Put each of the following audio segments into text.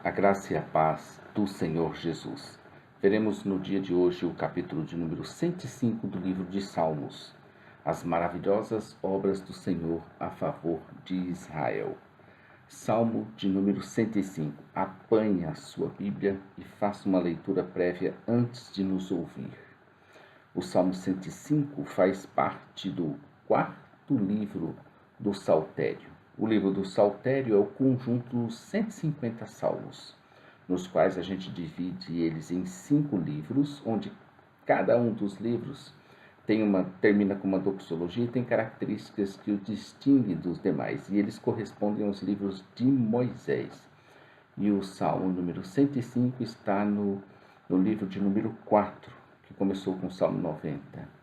A graça e a paz do Senhor Jesus. Veremos no dia de hoje o capítulo de número 105 do livro de Salmos, as maravilhosas obras do Senhor a favor de Israel. Salmo de número 105. Apanhe a sua Bíblia e faça uma leitura prévia antes de nos ouvir. O Salmo 105 faz parte do quarto livro do Saltério. O livro do Saltério é o conjunto dos 150 salmos, nos quais a gente divide eles em 5 livros, onde cada um dos livros termina com uma doxologia e tem características que o distinguem dos demais, e eles correspondem aos livros de Moisés. E o Salmo número 105 está no livro de número 4, que começou com o Salmo 90.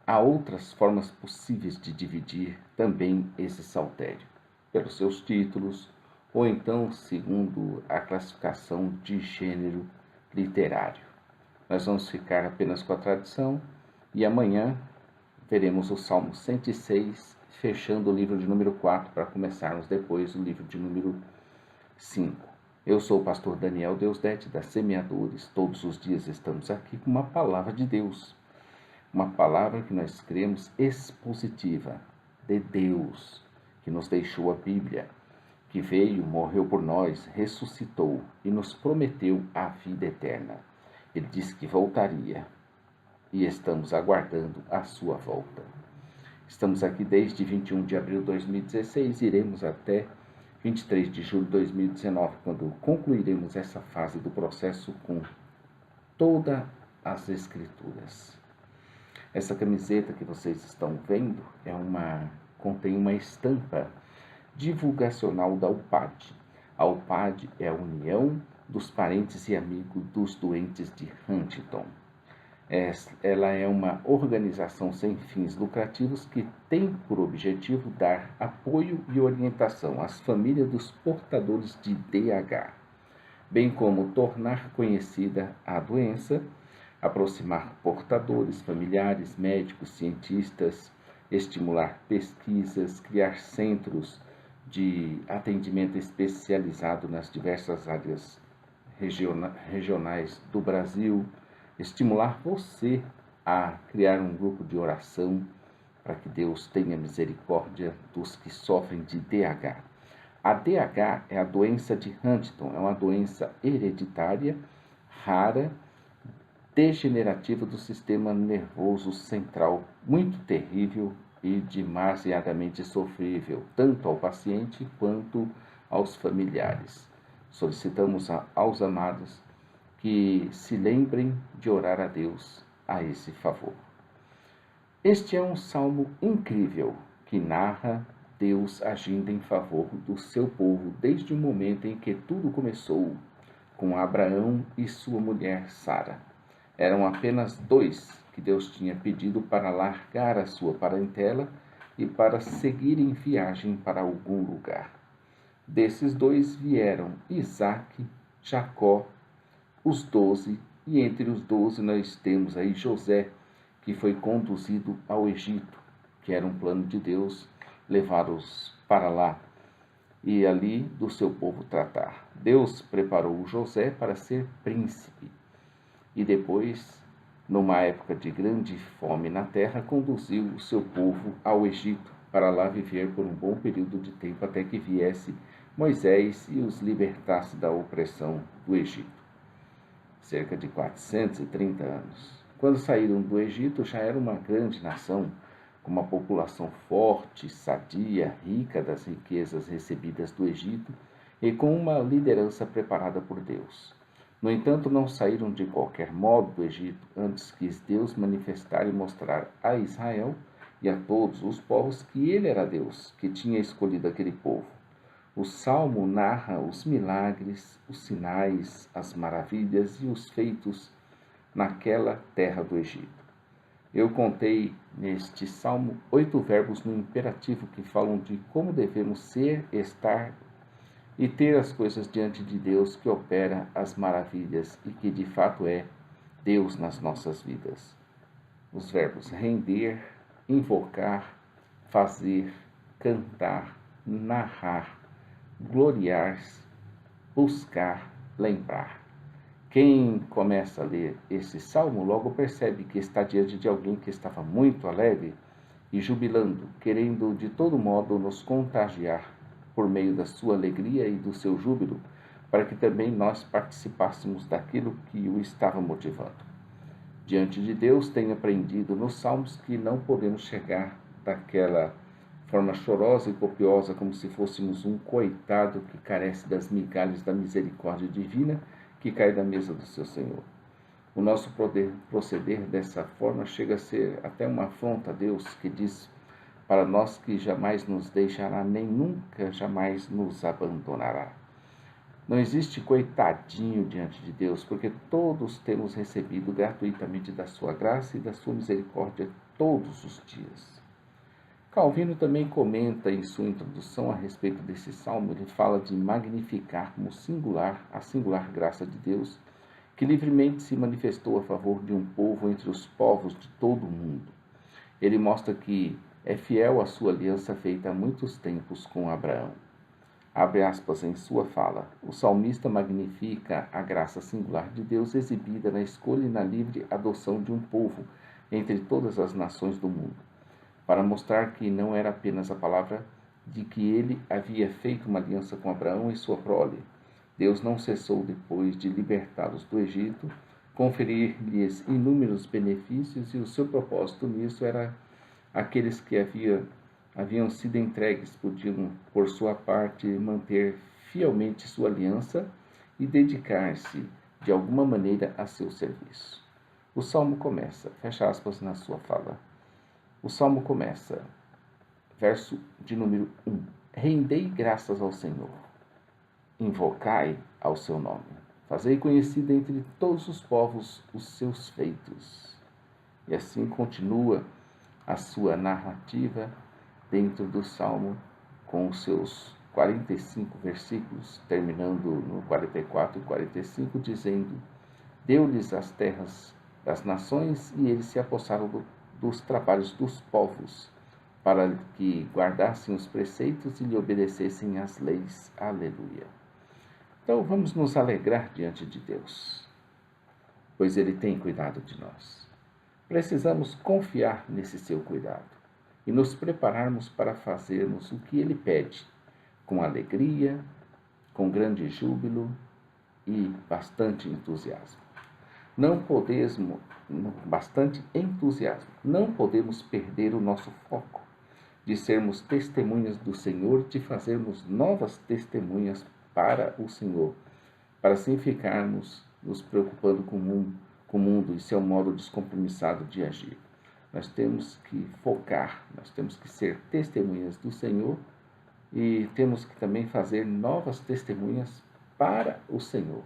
Há outras formas possíveis de dividir também esse saltério, pelos seus títulos, ou então segundo a classificação de gênero literário. Nós vamos ficar apenas com a tradição e amanhã veremos o Salmo 106, fechando o livro de número 4 para começarmos depois o livro de número 5. Eu sou o pastor Daniel Deusdete, da Semeadores. Todos os dias estamos aqui com uma palavra de Deus. Uma palavra que nós cremos expositiva de Deus, que nos deixou a Bíblia, que veio, morreu por nós, ressuscitou e nos prometeu a vida eterna. Ele disse que voltaria e estamos aguardando a sua volta. Estamos aqui desde 21 de abril de 2016 e iremos até 23 de julho de 2019, quando concluiremos essa fase do processo com todas as Escrituras. Essa camiseta que vocês estão vendo contém uma estampa divulgacional da UPAD. A UPAD é a União dos Parentes e Amigos dos Doentes de Huntington. Ela é uma organização sem fins lucrativos que tem por objetivo dar apoio e orientação às famílias dos portadores de DH, bem como tornar conhecida a doença, aproximar portadores, familiares, médicos, cientistas, estimular pesquisas, criar centros de atendimento especializado nas diversas áreas regionais do Brasil, estimular você a criar um grupo de oração para que Deus tenha misericórdia dos que sofrem de DH. A DH é a doença de Huntington, é uma doença hereditária, rara, degenerativa do sistema nervoso central, muito terrível e demasiadamente sofrível, tanto ao paciente quanto aos familiares. Solicitamos aos amados que se lembrem de orar a Deus a esse favor. Este é um salmo incrível que narra Deus agindo em favor do seu povo desde o momento em que tudo começou com Abraão e sua mulher Sara. Eram apenas 2 que Deus tinha pedido para largar a sua parentela e para seguir em viagem para algum lugar. Desses 2 vieram Isaque, Jacó, os 12, e entre os 12 nós temos aí José, que foi conduzido ao Egito, que era um plano de Deus levá-los para lá e ali do seu povo tratar. Deus preparou o José para ser príncipe e depois, numa época de grande fome na terra, conduziu o seu povo ao Egito para lá viver por um bom período de tempo até que viesse Moisés e os libertasse da opressão do Egito. Cerca de 430 anos. Quando saíram do Egito, já era uma grande nação, com uma população forte, sadia, rica das riquezas recebidas do Egito e com uma liderança preparada por Deus. No entanto, não saíram de qualquer modo do Egito, antes quis Deus manifestar e mostrar a Israel e a todos os povos que ele era Deus, que tinha escolhido aquele povo. O Salmo narra os milagres, os sinais, as maravilhas e os feitos naquela terra do Egito. Eu contei neste Salmo 8 verbos no imperativo que falam de como devemos ser, estar e ter as coisas diante de Deus que opera as maravilhas e que de fato é Deus nas nossas vidas. Os verbos render, invocar, fazer, cantar, narrar, gloriar-se, buscar, lembrar. Quem começa a ler esse salmo logo percebe que está diante de alguém que estava muito alegre e jubilando, querendo de todo modo nos contagiar por meio da sua alegria e do seu júbilo, para que também nós participássemos daquilo que o estava motivando. Diante de Deus, tenho aprendido nos salmos que não podemos chegar daquela forma chorosa e copiosa, como se fôssemos um coitado que carece das migalhas da misericórdia divina que cai da mesa do seu Senhor. O nosso proceder dessa forma chega a ser até uma afronta a Deus, que diz para nós que jamais nos deixará, nem nunca jamais nos abandonará. Não existe coitadinho diante de Deus, porque todos temos recebido gratuitamente da sua graça e da sua misericórdia todos os dias. Calvino também comenta em sua introdução a respeito desse salmo. Ele fala de magnificarmos a singular graça de Deus, que livremente se manifestou a favor de um povo entre os povos de todo o mundo. Ele mostra que é fiel à sua aliança feita há muitos tempos com Abraão. Abre aspas em sua fala. O salmista magnifica a graça singular de Deus exibida na escolha e na livre adoção de um povo entre todas as nações do mundo, para mostrar que não era apenas a palavra de que ele havia feito uma aliança com Abraão e sua prole. Deus não cessou depois de libertá-los do Egito, conferir-lhes inúmeros benefícios, e o seu propósito nisso era aqueles que haviam sido entregues podiam, por sua parte, manter fielmente sua aliança e dedicar-se, de alguma maneira, a seu serviço. O salmo começa, fecha aspas na sua fala. O salmo começa, verso de número 1. Rendei graças ao Senhor, invocai ao seu nome, fazei conhecido entre todos os povos os seus feitos. E assim continua a sua narrativa dentro do Salmo, com os seus 45 versículos, terminando no 44 e 45, dizendo: Deu-lhes as terras das nações, e eles se apossaram dos trabalhos dos povos, para que guardassem os preceitos e lhe obedecessem às leis. Aleluia. Então vamos nos alegrar diante de Deus, pois Ele tem cuidado de nós. Precisamos confiar nesse seu cuidado e nos prepararmos para fazermos o que Ele pede, com alegria, com grande júbilo e bastante entusiasmo. Não podemos perder o nosso foco de sermos testemunhas do Senhor, de fazermos novas testemunhas para o Senhor, para assim ficarmos nos preocupando com o mundo e seu modo descompromissado de agir. Nós temos que focar, nós temos que ser testemunhas do Senhor e temos que também fazer novas testemunhas para o Senhor.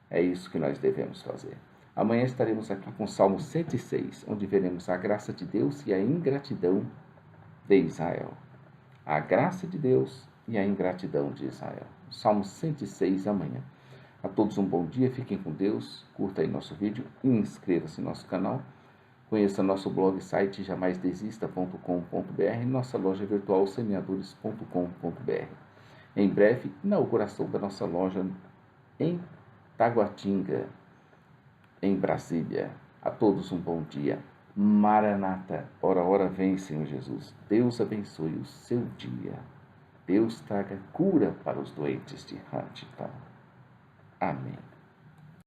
É isso que nós devemos fazer. Amanhã estaremos aqui com o Salmo 106, onde veremos a graça de Deus e a ingratidão de Israel. A graça de Deus e a ingratidão de Israel. Salmo 106 amanhã. A todos um bom dia, fiquem com Deus, curta aí nosso vídeo, inscreva-se no nosso canal, conheça nosso blog e site jamaisdesista.com.br e nossa loja virtual semeadores.com.br. Em breve, inauguração da nossa loja em Taguatinga, em Brasília. A todos um bom dia. Maranata, ora vem, Senhor Jesus. Deus abençoe o seu dia. Deus traga cura para os doentes de Huntington. Amém.